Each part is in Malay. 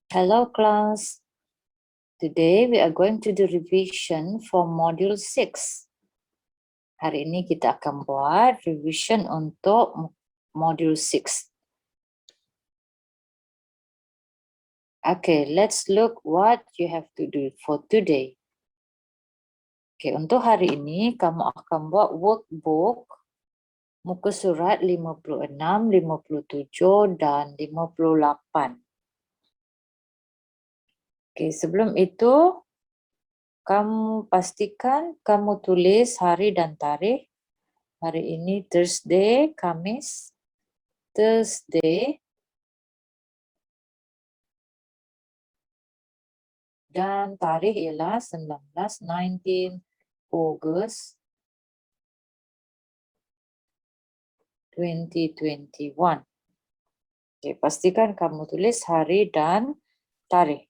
Hello class. Today we are going to do revision for module 6. Hari ini kita akan buat revision untuk module 6. Okay, let's look what you have to do for today. Okay, untuk hari ini kamu akan buat workbook muka surat 56, 57 dan 58. Okay, sebelum itu kamu pastikan kamu tulis hari dan tarikh. Hari ini Thursday, Kamis, Thursday, dan tarikh ialah 19 August 2021. Okay, pastikan kamu tulis hari dan tarikh.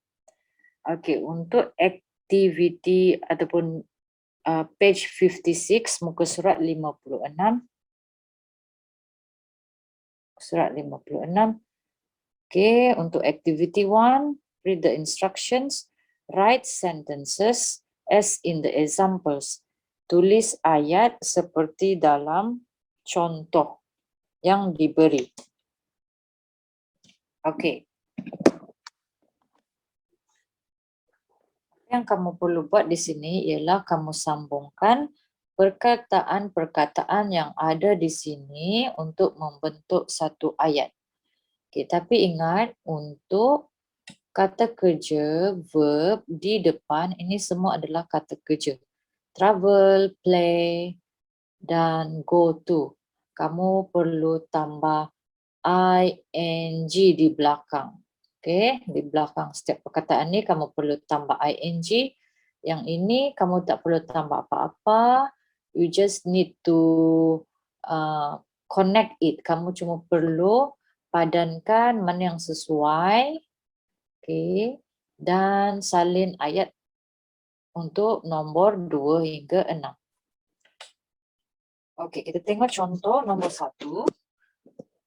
Okay, untuk aktiviti ataupun page 56, muka surat 56. Surat 56. Okay, untuk activity 1, read the instructions, write sentences as in the examples. Tulis ayat seperti dalam contoh yang diberi. Okay. Yang kamu perlu buat di sini ialah kamu sambungkan perkataan-perkataan yang ada di sini untuk membentuk satu ayat. Okay, tapi ingat untuk kata kerja, verb di depan ini semua adalah kata kerja. Travel, play, dan go to. Kamu perlu tambah ing di belakang. Okay, di belakang setiap perkataan ni kamu perlu tambah ing. Yang ini kamu tak perlu tambah apa-apa. You just need to connect it. Kamu cuma perlu padankan mana yang sesuai. Okay, dan salin ayat untuk nombor 2 hingga 6. Okey, kita tengok contoh nombor 1.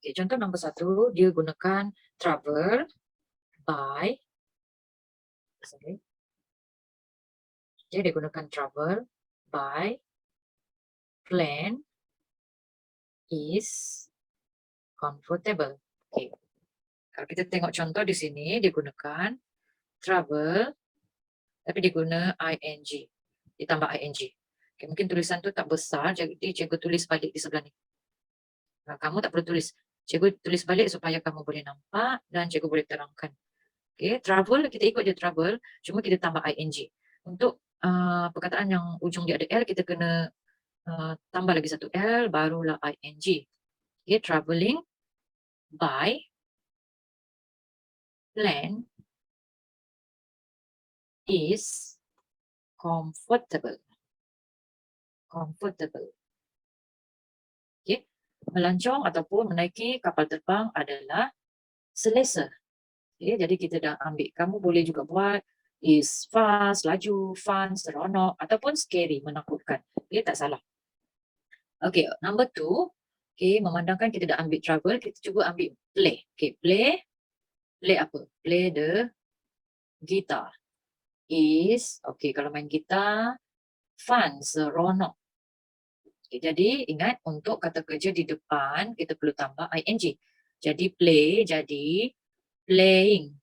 Okay, contoh nombor 1, dia gunakan travel by, dia gunakan travel by, plan is comfortable. Okay. Kalau kita tengok contoh di sini, dia gunakan travel, tapi dia guna ing, ditambah ing. Okay, mungkin tulisan tu tak besar, jadi cikgu tulis balik di sebelah ni. Kamu tak perlu tulis. Cikgu tulis balik supaya kamu boleh nampak dan cikgu boleh terangkan. Okay, travel, kita ikut je travel, cuma kita tambah ing. Untuk perkataan yang ujung dia ada L, kita kena tambah lagi satu L, barulah ing. Okay, travelling by plan is comfortable. Comfortable. Okay, melancong ataupun menaiki kapal terbang adalah selesa. Okay, jadi kita dah ambil. Kamu boleh juga buat is fast, laju, fun, seronok ataupun scary, menakutkan. Okay, tak salah. Okay, number 2. Okay, memandangkan kita dah ambil travel, kita cuba ambil play. Okay, play apa? Play the guitar. Is, okay, kalau main gitar, fun, seronok. Okay, jadi ingat untuk kata kerja di depan, kita perlu tambah ing. Jadi play, jadi playing.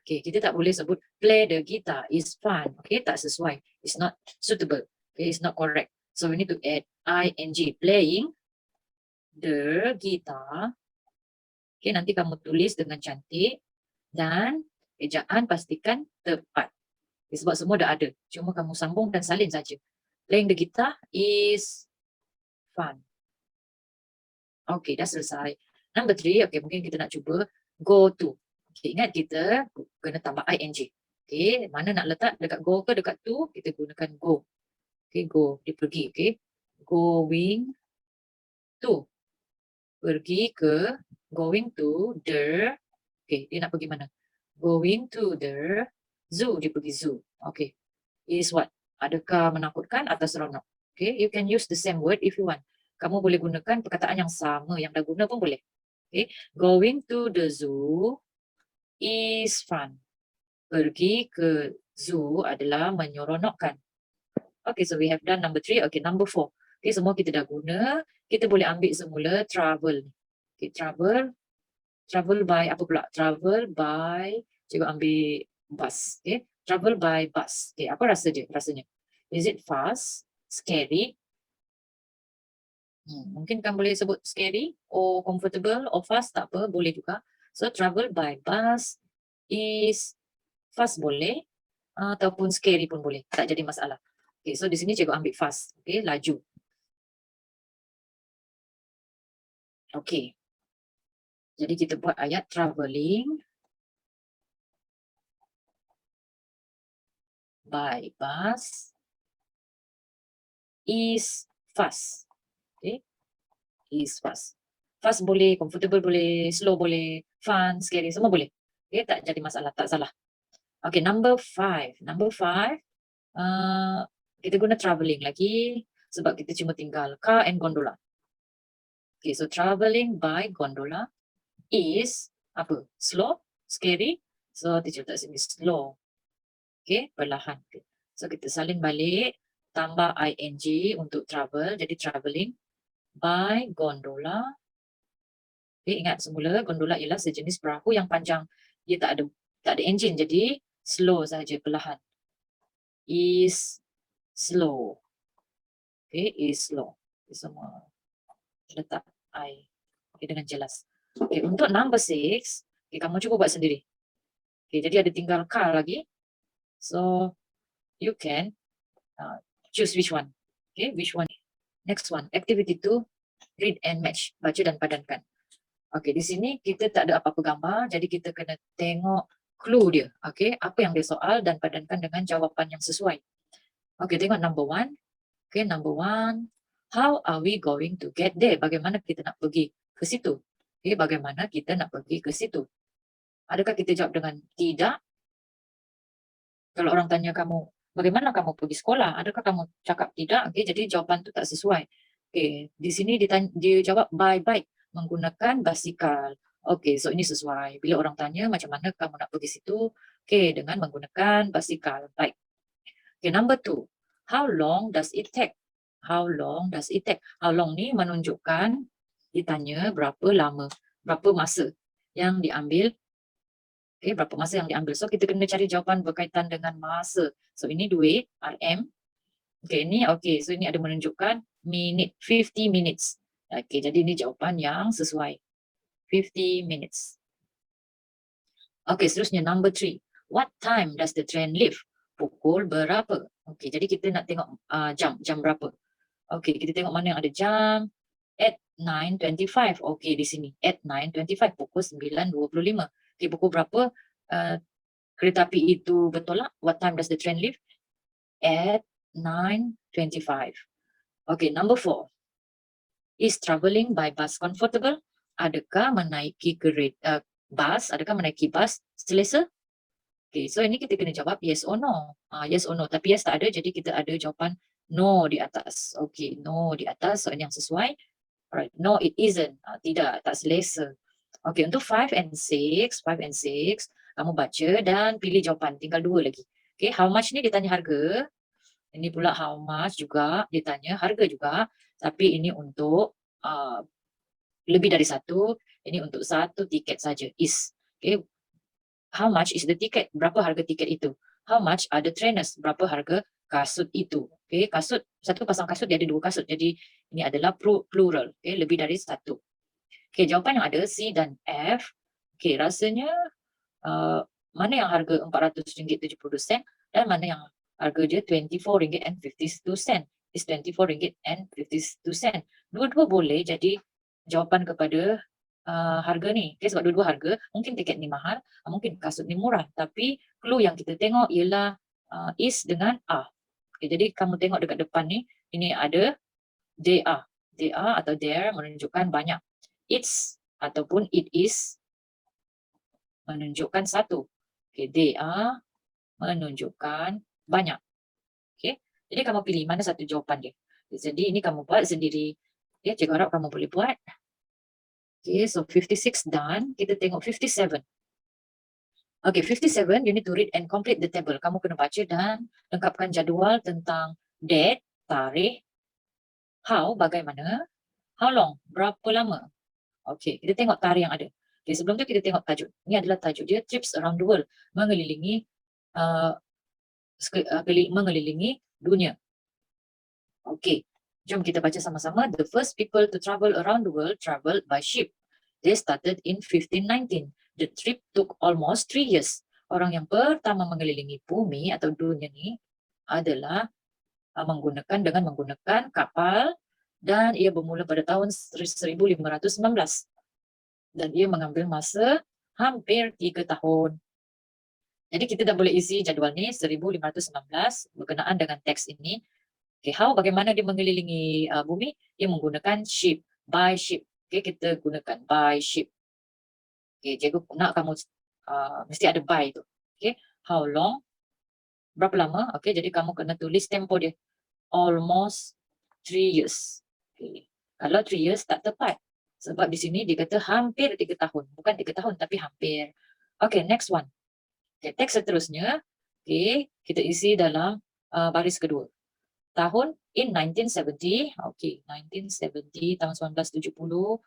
Okay, kita tak boleh sebut play the guitar is fun. Okay, tak sesuai. It's not suitable. Okay, it's not correct. So we need to add ing, playing the guitar. Okay, nanti kamu tulis dengan cantik dan ejaan pastikan tepat. Okay, sebab semua dah ada. Cuma kamu sambung dan salin saja. Playing the guitar is fun. Okay, dah selesai. Number 3, okay, mungkin kita nak cuba go to. Okay, ingat kita kena tambah ing. Okay, mana nak letak, dekat go ke dekat to, kita gunakan go. Okay, go, dia pergi. Okay, going to. Pergi ke, going to the, okay, dia nak pergi mana? Going to the zoo, dia pergi zoo. Okay, is what? Adakah menakutkan atau seronok? Okay, you can use the same word if you want. Kamu boleh gunakan perkataan yang sama, yang dah guna pun boleh. Okay, going to the zoo is fun. Pergi ke zoo adalah menyeronokkan. Okay, so we have done number 3. Okay, number 4. Okay, semua kita dah guna. Kita boleh ambil semula travel. Okay, travel by apa pula? Travel by, cikgu ambil bus. Okay, travel by bus. Okay, apa rasa dia? Rasanya? Is it fast? Scary? Mungkin kan boleh sebut scary or comfortable or fast, tak apa, boleh juga. So travel by bus is fast boleh ataupun scary pun boleh, tak jadi masalah. Okay, so di sini cikgu ambil fast, okay, laju. Okay, jadi kita buat ayat travelling by bus is fast. Okay, is fast. Fast boleh, comfortable boleh, slow boleh, fun, scary, semua boleh. Okay, tak jadi masalah, tak salah. Okay, number 5. Number 5, kita guna travelling lagi sebab kita cuma tinggal car and gondola. Okay, so travelling by gondola is apa? Slow, scary. So teacher letak sini slow. Okay, perlahan. Okay. So kita salin balik, tambah ing untuk travel, jadi travelling by gondola. Okay, ingat semula gondola ialah sejenis perahu yang panjang, dia tak ada enjin, jadi slow saja, perlahan. Is slow. Okay, is slow. Okay, semua letak I okay, dengan jelas. Okay, untuk number 6, okay, kamu cuba buat sendiri. Okay, jadi ada tinggal car lagi. So you can choose which one. Okay, which one? Next one, activity 2, read and match, baca dan padankan. Okay, di sini kita tak ada apa-apa gambar, jadi kita kena tengok clue dia. Okay, apa yang dia soal dan padankan dengan jawapan yang sesuai. Okay, tengok number 1. Okay, number 1, how are we going to get there? Bagaimana kita nak pergi ke situ? Okay, bagaimana kita nak pergi ke situ? Adakah kita jawab dengan tidak? Kalau orang tanya kamu, bagaimana kamu pergi sekolah? Adakah kamu cakap tidak? Okay, jadi jawapan tu tak sesuai. Okay, di sini dia jawab by bike, menggunakan basikal. Okay, so ini sesuai. Bila orang tanya macam mana kamu nak pergi situ? Okay, dengan menggunakan basikal, bike. Okay, number 2, how long does it take? How long does it take? How long ni menunjukkan ditanya berapa lama, berapa masa yang diambil. Okay, berapa masa yang diambil. So kita kena cari jawapan berkaitan dengan masa. So ini duit, RM. Okay, ini okay. So ini ada menunjukkan minit, 50 minutes. Okay, jadi ini jawapan yang sesuai. 50 minutes. Okay, seterusnya number 3. What time does the train leave? Pukul berapa? Okay, jadi kita nak tengok jam berapa. Okay, kita tengok mana yang ada jam. At 9:25. Okay, di sini. At 9:25, pukul 9:25. Okay, pukul berapa kereta api itu bertolak? What time does the train leave? At 9:25. Okay, number 4. Is travelling by bus comfortable? Adakah menaiki kereta bus? Adakah menaiki bus selesa? Okay, so ini kita kena jawab yes or no. Yes or no. Tapi yes tak ada, jadi kita ada jawapan no di atas. Okay, no di atas. So ini yang sesuai. Alright, no it isn't. Tidak, tak selesa. Okay, untuk 5 and 6, kamu baca dan pilih jawapan. Tinggal 2 lagi. Okay, how much ni dia tanya harga. Ini pula how much juga, dia tanya harga juga. Tapi ini untuk lebih dari satu. Ini untuk satu tiket saja. Is. Okay, how much is the ticket? Berapa harga tiket itu? How much are the trainers? Berapa harga kasut itu? Okay, kasut, satu pasang kasut dia ada 2 kasut. Jadi ini adalah plural. Okay, lebih dari satu. Okay, jawapan yang ada C dan F. Okay, rasanya mana yang harga RM400.72 dan mana yang harga dia RM24.52. Is RM24.52. Dua-dua boleh jadi jawapan kepada harga ni. Okay, sebab dua-dua harga, mungkin tiket ni mahal, mungkin kasut ni murah. Tapi clue yang kita tengok ialah is dengan are. Okay, jadi kamu tengok dekat depan ni, ini ada they are. They are atau there menunjukkan banyak. It's ataupun it is menunjukkan satu. Okay, they are menunjukkan banyak. Okay, jadi kamu pilih mana satu jawapan dia. Jadi ini kamu buat sendiri. Okay, cikgu harap kamu boleh buat. Okay, so 56 done. Kita tengok 57. Okay, 57, you need to read and complete the table. Kamu kena baca dan lengkapkan jadual tentang date, tarikh, how, bagaimana, how long, berapa lama. Okay, kita tengok tarikh yang ada. Okay, sebelum tu kita tengok tajuk. Ini adalah tajuk dia, Trips Around the World, mengelilingi mengelilingi dunia. Okay, jom kita baca sama-sama. The first people to travel around the world traveled by ship. They started in 1519. The trip took almost 3 years. Orang yang pertama mengelilingi bumi atau dunia ni adalah dengan menggunakan kapal, dan ia bermula pada tahun 1519 dan ia mengambil masa hampir 3 tahun. Jadi kita dah boleh isi jadual ni 1519 berkenaan dengan teks ini. Okay, how, bagaimana dia mengelilingi bumi? Dia menggunakan ship, by ship. Okay, kita gunakan by ship. Okay, cikgu nak kamu mesti ada by tu. Okay, how long? Berapa lama? Okay, jadi kamu kena tulis tempo dia. Almost 3 years. Okay. Kalau 3 years tak tepat. Sebab di sini dia kata hampir 3 tahun. Bukan 3 tahun tapi hampir. Okay, next one. Okay, teks seterusnya. Okay, kita isi dalam baris kedua. Tahun in 1970. Okay, 1970, tahun 1970.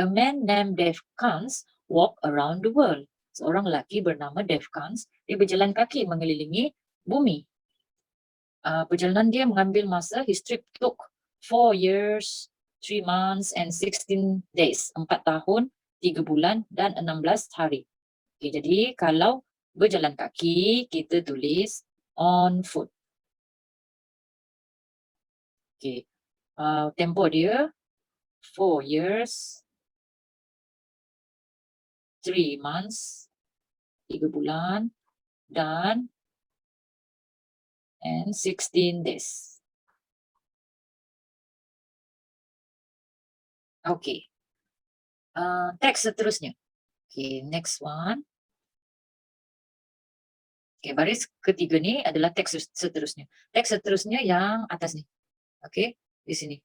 A man named Dave Kans walk around the world. Seorang lelaki bernama Dave Kans, dia berjalan kaki mengelilingi bumi. Perjalanan dia mengambil masa, his trip took 4 years, 3 months and 16 days. 4 tahun, 3 bulan dan 16 hari. Okay, jadi kalau berjalan kaki, kita tulis on foot. Okay, tempo dia 4 years, 3 months, 3 bulan, dan 16 days. Okay. Teks seterusnya. Okay, next one. Okay, baris ketiga ni adalah teks seterusnya. Teks seterusnya yang atas ni. Okay, di sini.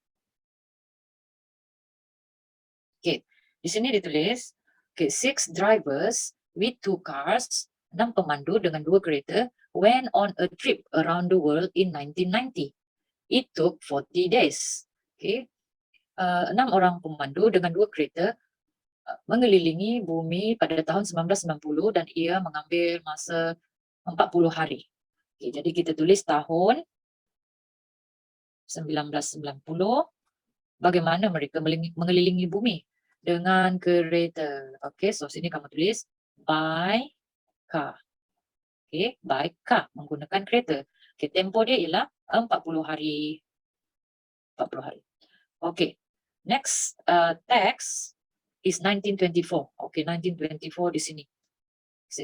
Okay, di sini ditulis, okay, 6 drivers with 2 cars, 6 pemandu dengan 2 kereta, went on a trip around the world in 1990. It took 40 days. Okay, 6 orang pemandu dengan 2 kereta mengelilingi bumi pada tahun 1990 dan ia mengambil masa 40 hari. Okay, jadi kita tulis tahun 1990. Bagaimana mereka mengelilingi bumi? Dengan kereta. Okay, so sini kamu tulis by car. Okay, by car, menggunakan kereta. Okay, tempo dia ialah 40 hari. 40 hari. Okay, next text is 1924. Okay, 1924 di sini.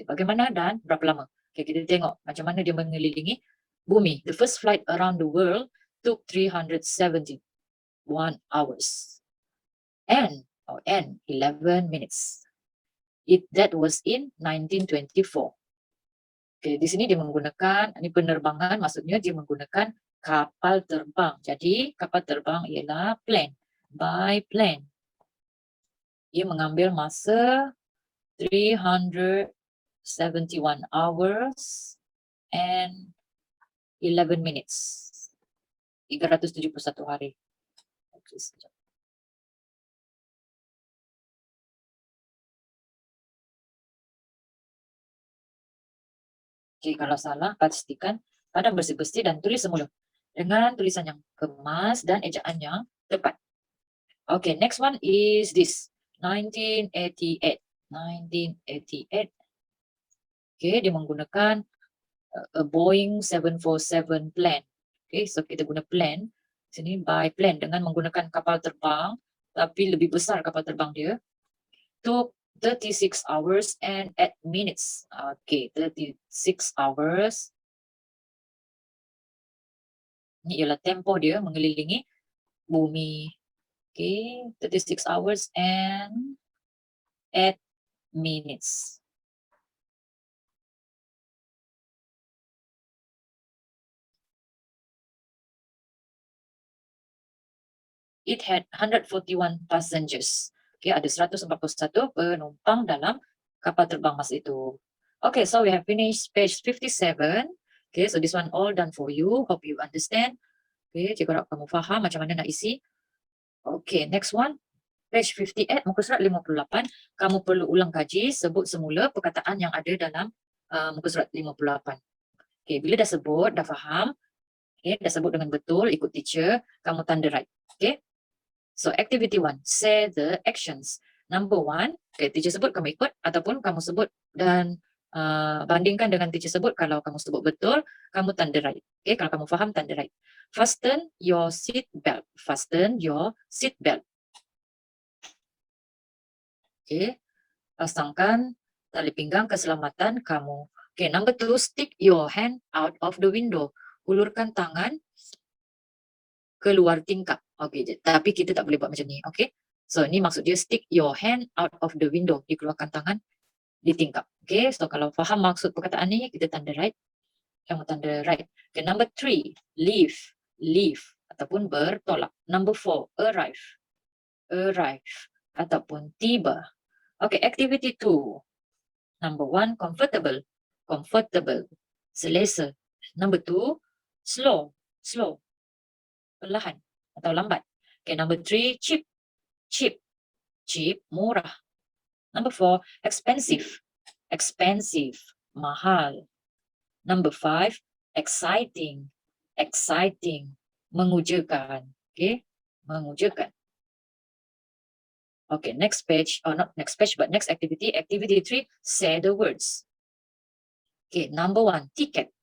Bagaimana dan berapa lama? Okay, kita tengok macam mana dia mengelilingi bumi. The first flight around the world took 371 hours and 11 minutes. That was in 1924. Okay, di sini dia menggunakan, ini penerbangan, maksudnya dia menggunakan kapal terbang. Jadi kapal terbang ialah plane, by plane. Ia mengambil masa 371 hours and 11 minutes. 371 hari. Okay, sekejap. Okay, kalau salah, pastikan padam bersih-bersih dan tulis semula dengan tulisan yang kemas dan ejaan yang tepat. Okay, next one is this. 1988. 1988. Okay, dia menggunakan a Boeing 747 plane. Okay, so kita guna plane. Sini by plane dengan menggunakan kapal terbang, tapi lebih besar kapal terbang dia. Took 36 hours and 8 minutes. Okay, 36 hours. Ini ialah tempo dia mengelilingi bumi. Okay, 36 hours and 8 minutes. It had 141 passengers. Okay, ada 141 penumpang dalam kapal terbang masa itu. Okay, so we have finished page 57. Okay, so this one all done for you. Hope you understand. Okay, cikgu harap kamu faham macam mana nak isi. Okay, next one. Page 58, muka surat 58. Kamu perlu ulang kaji, sebut semula perkataan yang ada dalam muka surat 58. Okay, bila dah sebut, dah faham, okay, dah sebut dengan betul, ikut teacher, kamu tanda right. Okay, so activity 1, say the actions. Number 1, okay, teacher sebut, kamu ikut, ataupun kamu sebut dan bandingkan dengan teacher sebut. Kalau kamu sebut betul, kamu tanda right. Okay, kalau kamu faham, tanda right. Fasten your seat belt. Fasten your seat belt. Okay, pasangkan tali pinggang keselamatan kamu. Okay, number 2, stick your hand out of the window. Ulurkan tangan keluar tingkap. Okay, tapi kita tak boleh buat macam ni. Okay, so ni maksud dia stick your hand out of the window. Dikeluarkan tangan di tingkap. Okay, so kalau faham maksud perkataan ni, kita tanda right. Kamu tanda right. Okay, number 3, leave. Leave ataupun bertolak. Number 4, arrive. Arrive ataupun tiba. Okay, activity 2. Number 1, comfortable. Comfortable. Selesa. Number 2, slow. Slow. Perlahan atau lambat. Okay, number 3, cheap. Cheap. Cheap, murah. Number 4, expensive. Expensive, mahal. Number 5, exciting. Exciting, mengujakan. Okay, mengujakan. Okay, next page, or not next page, but next activity. Activity 3, say the words. Okay, number 1, ticket.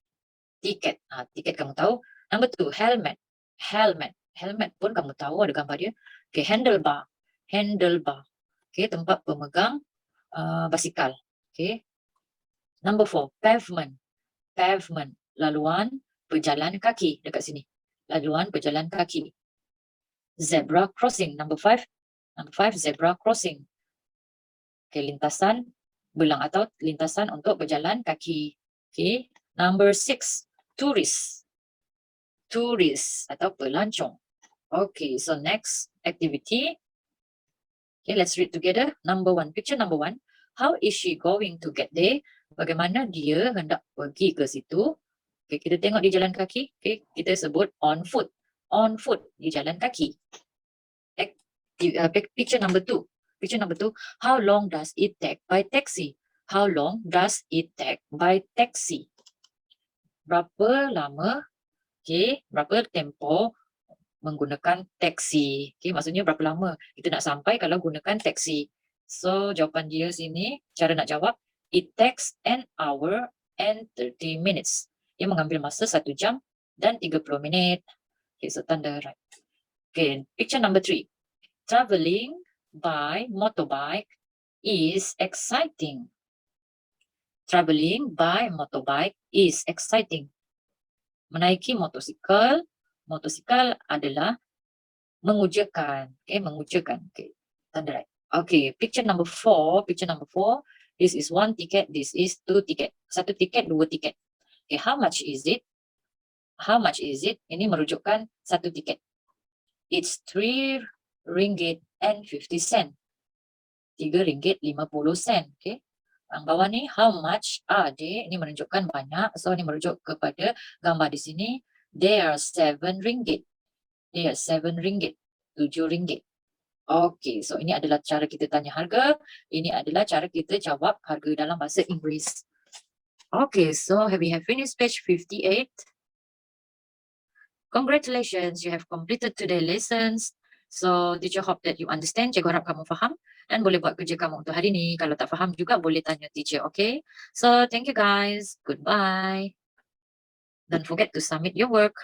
Tiket. Tiket kamu tahu. Number 2, helmet. Helmet. Helmet pun kamu tahu, ada gambar dia. Okay, handlebar. Handlebar. Okay, tempat pemegang basikal. Okay. Number 4, pavement. Pavement. Laluan pejalan kaki dekat sini. Laluan pejalan kaki. Zebra crossing. Number 5. Number 5, zebra crossing. Okay, lintasan belang atau lintasan untuk berjalan kaki. Okay. Number 6, tourist. Tourist atau pelancong. Okay, so next activity. Okay, let's read together. Number 1, picture number 1. How is she going to get there? Bagaimana dia hendak pergi ke situ? Okay, kita tengok di jalan kaki. Okay, kita sebut on foot. On foot, di jalan kaki. Picture number 2. Picture number 2. How long does it take by taxi? How long does it take by taxi? Berapa lama, okay, berapa tempoh menggunakan taksi? Okay, maksudnya berapa lama kita nak sampai kalau gunakan taksi. So, jawapan dia sini, cara nak jawab, it takes an hour and 30 minutes. Ia mengambil masa 1 jam dan 30 minit. Okay, so tanda right. Okay, picture number 3. Traveling by motorbike is exciting. Traveling by motorbike is exciting. Menaiki motosikal, motosikal adalah mengujakan. Okay, mengujakan. Okay, tanda right. Okay, picture number 4. Picture number 4. This is 1 ticket. This is 2 ticket. 1 tiket, 2 tiket. Okay, how much is it? How much is it? Ini merujukkan 1 tiket. It's 3 ringgit and 50 cent. 3 ringgit 50 sen. Okay. Yang bawah ni, how much are they? Ini menunjukkan banyak. So, ini merujuk kepada gambar di sini. They are 7 ringgit. They are 7 ringgit. 7 ringgit. Okay, so ini adalah cara kita tanya harga. Ini adalah cara kita jawab harga dalam bahasa Inggeris. Okay, so we have finished page 58. Congratulations, you have completed today's lessons. So, teacher hope that you understand. Cikgu harap kamu faham dan boleh buat kerja kamu untuk hari ini. Kalau tak faham juga boleh tanya teacher, okay? So, thank you guys. Goodbye. Don't forget to submit your work.